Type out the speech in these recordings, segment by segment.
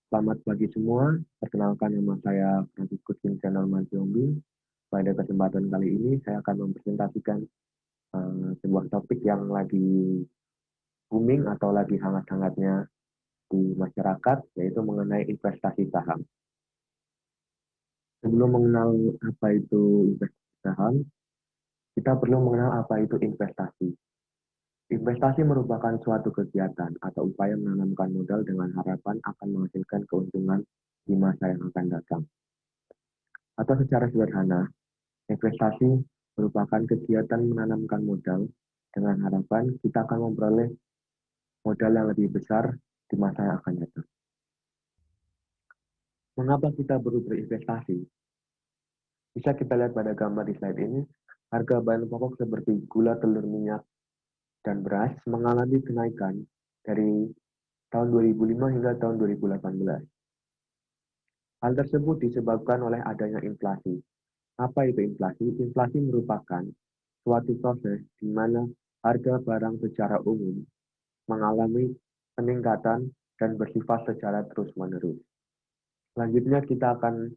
Selamat pagi semua, perkenalkan nama saya Francisco Channel Manjombi. Pada kesempatan kali ini saya akan mempresentasikan sebuah topik yang lagi booming atau lagi hangat-hangatnya di masyarakat, yaitu mengenai investasi saham. Sebelum mengenal apa itu investasi saham, kita perlu mengenal apa itu investasi. Investasi merupakan suatu kegiatan atau upaya menanamkan modal dengan harapan akan menghasilkan keuntungan di masa yang akan datang. Atau secara sederhana, investasi merupakan kegiatan menanamkan modal dengan harapan kita akan memperoleh modal yang lebih besar di masa yang akan datang. Mengapa kita perlu berinvestasi? Bisa kita lihat pada gambar di slide ini, harga bahan pokok seperti gula, telur, minyak, dan beras mengalami kenaikan dari tahun 2005 hingga tahun 2018. Hal tersebut disebabkan oleh adanya inflasi. Apa itu inflasi? Inflasi merupakan suatu proses di mana harga barang secara umum mengalami peningkatan dan bersifat secara terus-menerus. Selanjutnya kita akan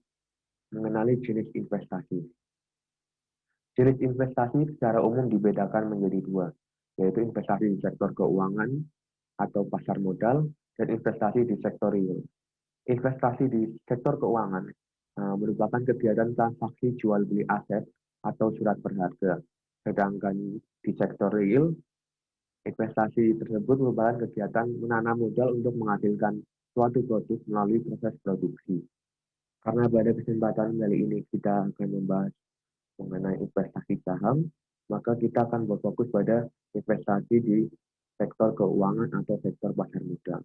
mengenali jenis investasi. Jenis investasi secara umum dibedakan menjadi dua, yaitu investasi di sektor keuangan atau pasar modal dan investasi di sektor real. Investasi di sektor keuangan merupakan kegiatan transaksi jual beli aset atau surat berharga. Sedangkan di sektor real, investasi tersebut merupakan kegiatan menanam modal untuk menghasilkan suatu produk melalui proses produksi. Karena pada kesempatan kali ini kita akan membahas mengenai investasi saham, maka kita akan berfokus pada investasi di sektor keuangan atau sektor pasar modal.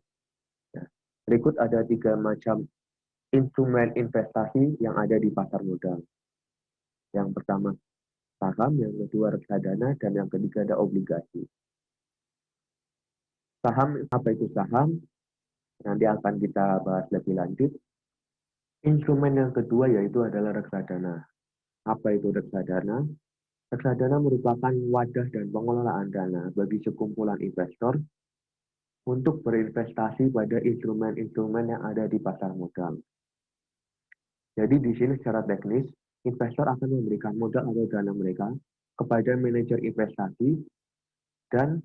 Nah, berikut ada 3 macam instrumen investasi yang ada di pasar modal. Yang pertama saham, yang kedua reksadana, dan yang ketiga ada obligasi. Saham, apa itu saham? Nanti akan kita bahas lebih lanjut. Instrumen yang kedua yaitu adalah reksadana. Apa itu reksadana? Reksadana merupakan wadah dan pengelolaan dana bagi sekumpulan investor untuk berinvestasi pada instrumen-instrumen yang ada di pasar modal. Jadi di sini secara teknis, investor akan memberikan modal atau dana mereka kepada manajer investasi dan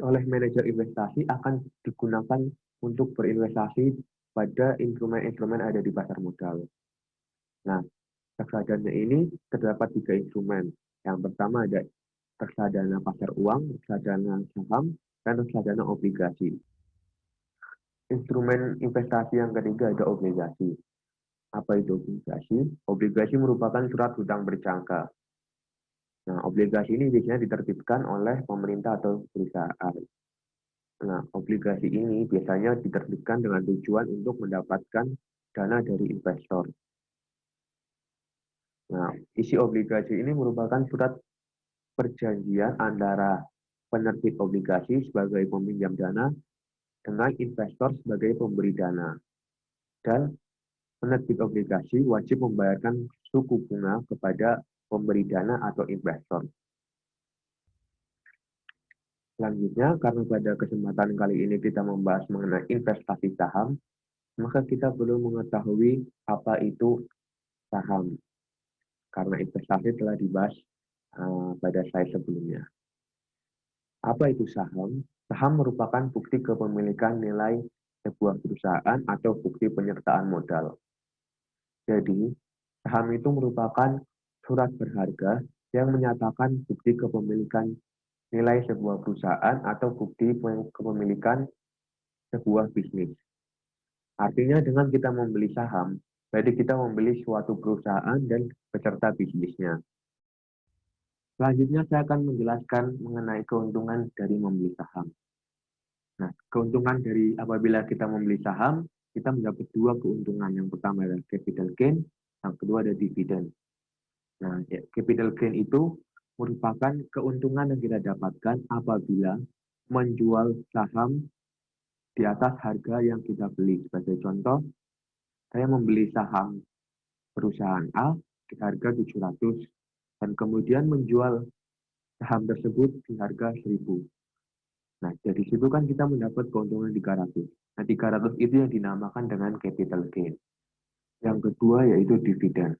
oleh manajer investasi akan digunakan untuk berinvestasi pada instrumen-instrumen ada di pasar modal. Nah, reksadana ini terdapat 3 instrumen. Yang pertama ada reksadana pasar uang, reksadana saham, dan reksadana obligasi. Instrumen investasi yang ketiga ada obligasi. Apa itu obligasi? Obligasi merupakan surat hutang berjangka. Nah, obligasi ini biasanya diterbitkan oleh pemerintah atau perusahaan. Nah, obligasi ini biasanya diterbitkan dengan tujuan untuk mendapatkan dana dari investor. Nah, isi obligasi ini merupakan surat perjanjian antara penerbit obligasi sebagai peminjam dana dengan investor sebagai pemberi dana. Dan penerbit obligasi wajib membayarkan suku bunga kepada pemberi dana atau investor. Selanjutnya, karena pada kesempatan kali ini kita membahas mengenai investasi saham, maka kita perlu mengetahui apa itu saham. Karena investasi telah dibahas pada slide sebelumnya. Apa itu saham? Saham merupakan bukti kepemilikan nilai sebuah perusahaan atau bukti penyertaan modal. Jadi, saham itu merupakan surat berharga yang menyatakan bukti kepemilikan nilai sebuah perusahaan atau bukti kepemilikan sebuah bisnis. Artinya dengan kita membeli saham, berarti kita membeli suatu perusahaan dan beserta bisnisnya. Selanjutnya saya akan menjelaskan mengenai keuntungan dari membeli saham. Nah, keuntungan dari apabila kita membeli saham, kita mendapat 2 keuntungan. Yang pertama adalah capital gain, yang kedua ada dividen. Nah, capital gain itu merupakan keuntungan yang kita dapatkan apabila menjual saham di atas harga yang kita beli. Sebagai contoh, saya membeli saham perusahaan A di harga 700 dan kemudian menjual saham tersebut di harga 1000. Nah, dari situ kan kita mendapat keuntungan 300. Nah, 300 itu yang dinamakan dengan capital gain. Yang kedua yaitu dividen.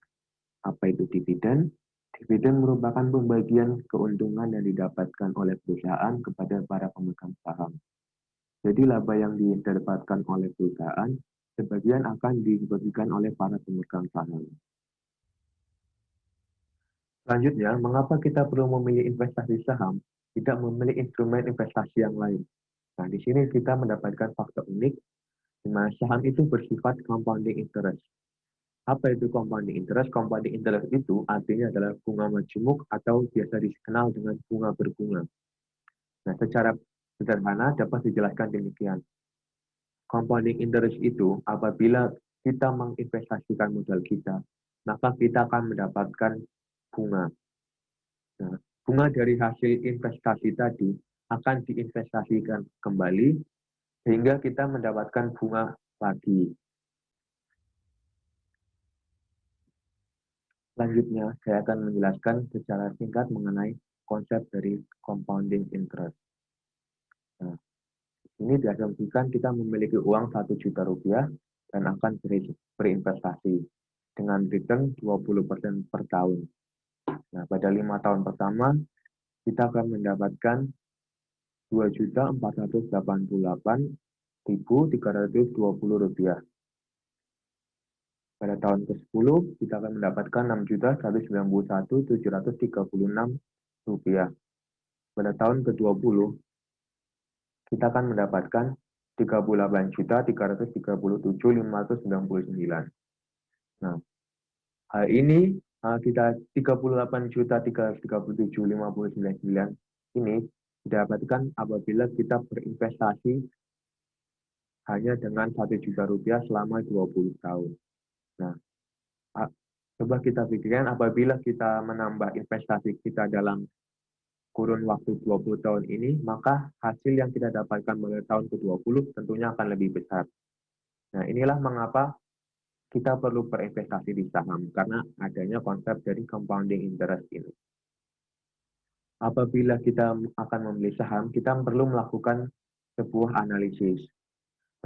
Apa itu dividen? Dividen merupakan pembagian keuntungan yang didapatkan oleh perusahaan kepada para pemegang saham. Jadi laba yang didapatkan oleh perusahaan, sebagian akan dibagikan oleh para pemegang saham. Selanjutnya, mengapa kita perlu memilih investasi saham, tidak memilih instrumen investasi yang lain? Nah, di sini kita mendapatkan fakta unik, di mana saham itu bersifat compounding interest. Apa itu compounding interest? Compounding interest itu artinya adalah bunga majemuk atau biasa dikenal dengan bunga berbunga. Nah, secara sederhana dapat dijelaskan demikian. Compounding interest itu apabila kita menginvestasikan modal kita, maka kita akan mendapatkan bunga. Nah, bunga dari hasil investasi tadi akan diinvestasikan kembali sehingga kita mendapatkan bunga lagi. Selanjutnya, saya akan menjelaskan secara singkat mengenai konsep dari compounding interest. Nah, ini diasumsikan kita memiliki uang 1 juta rupiah dan akan berinvestasi dengan return 20% per tahun. Nah, pada 5 tahun pertama, kita akan mendapatkan 2.488.320 rupiah. Pada tahun ke-10, kita akan mendapatkan 6.191.736 rupiah. Pada tahun ke-20, kita akan mendapatkan 38.337.599. Nah, hal ini kita 38.337.599 ini didapatkan apabila kita berinvestasi hanya dengan 1 juta rupiah selama 20 tahun. Nah, coba kita pikirkan apabila kita menambah investasi kita dalam kurun waktu 20 tahun ini, maka hasil yang kita dapatkan pada tahun ke-20 tentunya akan lebih besar. Nah, inilah mengapa kita perlu berinvestasi di saham, karena adanya konsep dari compounding interest ini. Apabila kita akan membeli saham, kita perlu melakukan sebuah analisis.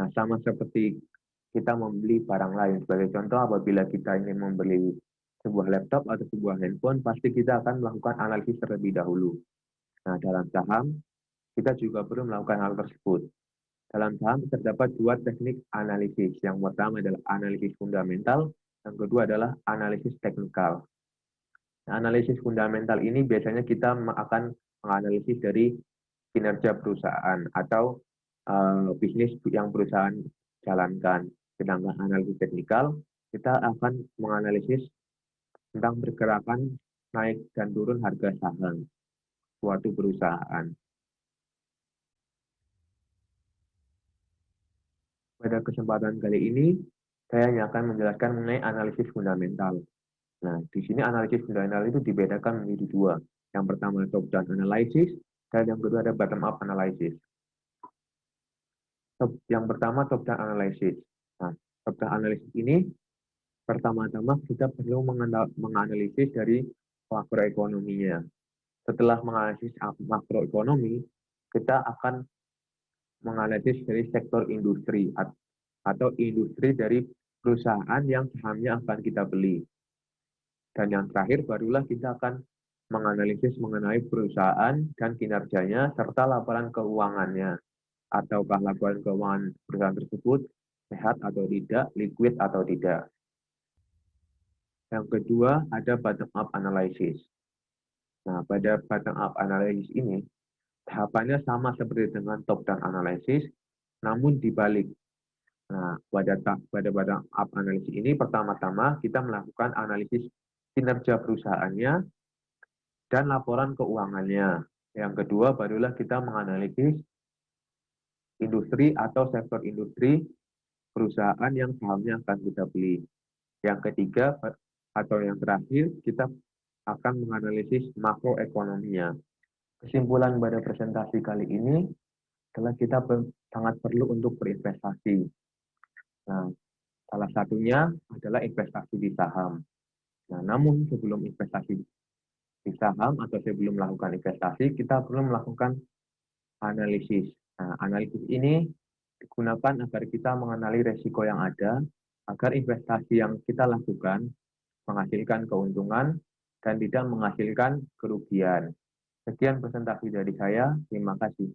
Nah, sama seperti kita membeli barang lain. Sebagai contoh, apabila kita ingin membeli sebuah laptop atau sebuah handphone, pasti kita akan melakukan analisis terlebih dahulu. Nah, dalam saham, kita juga perlu melakukan hal tersebut. Dalam saham terdapat dua teknik analisis. Yang pertama adalah analisis fundamental, yang kedua adalah analisis teknikal. Nah, analisis fundamental ini biasanya kita akan menganalisis dari kinerja perusahaan atau bisnis yang perusahaan jalankan. Sedangkan analisis teknikal, kita akan menganalisis tentang pergerakan naik dan turun harga saham suatu perusahaan. Pada kesempatan kali ini, saya hanya akan menjelaskan mengenai analisis fundamental. Nah, di sini analisis fundamental itu dibedakan menjadi dua. Yang pertama top-down analysis, dan yang kedua ada bottom-up analysis. Yang pertama top-down analysis. Nah, top-down analysis ini pertama-tama kita perlu menganalisis dari makroekonominya. Setelah menganalisis makroekonomi, kita akan menganalisis dari sektor industri atau industri dari perusahaan yang sahamnya akan kita beli. Dan yang terakhir barulah kita akan menganalisis mengenai perusahaan dan kinerjanya serta laporan keuangannya. Ataukah laporan keuangan perusahaan tersebut sehat atau tidak, liquid atau tidak. Yang kedua ada bottom up analysis. Nah, pada bottom up analysis ini tahapannya sama seperti dengan top down analysis, namun dibalik. Nah, pada bottom up analysis ini pertama-tama kita melakukan analisis kinerja perusahaannya dan laporan keuangannya. Yang kedua barulah kita menganalisis industri atau sektor industri perusahaan yang sahamnya akan kita beli. Yang ketiga atau yang terakhir kita akan menganalisis makroekonominya. Kesimpulan pada presentasi kali ini adalah kita sangat perlu untuk berinvestasi. Nah, salah satunya adalah investasi di saham. Nah, namun sebelum investasi di saham atau sebelum melakukan investasi, kita perlu melakukan analisis. Nah, analisis ini digunakan agar kita mengenali resiko yang ada, agar investasi yang kita lakukan menghasilkan keuntungan dan tidak menghasilkan kerugian. Sekian presentasi dari saya. Terima kasih.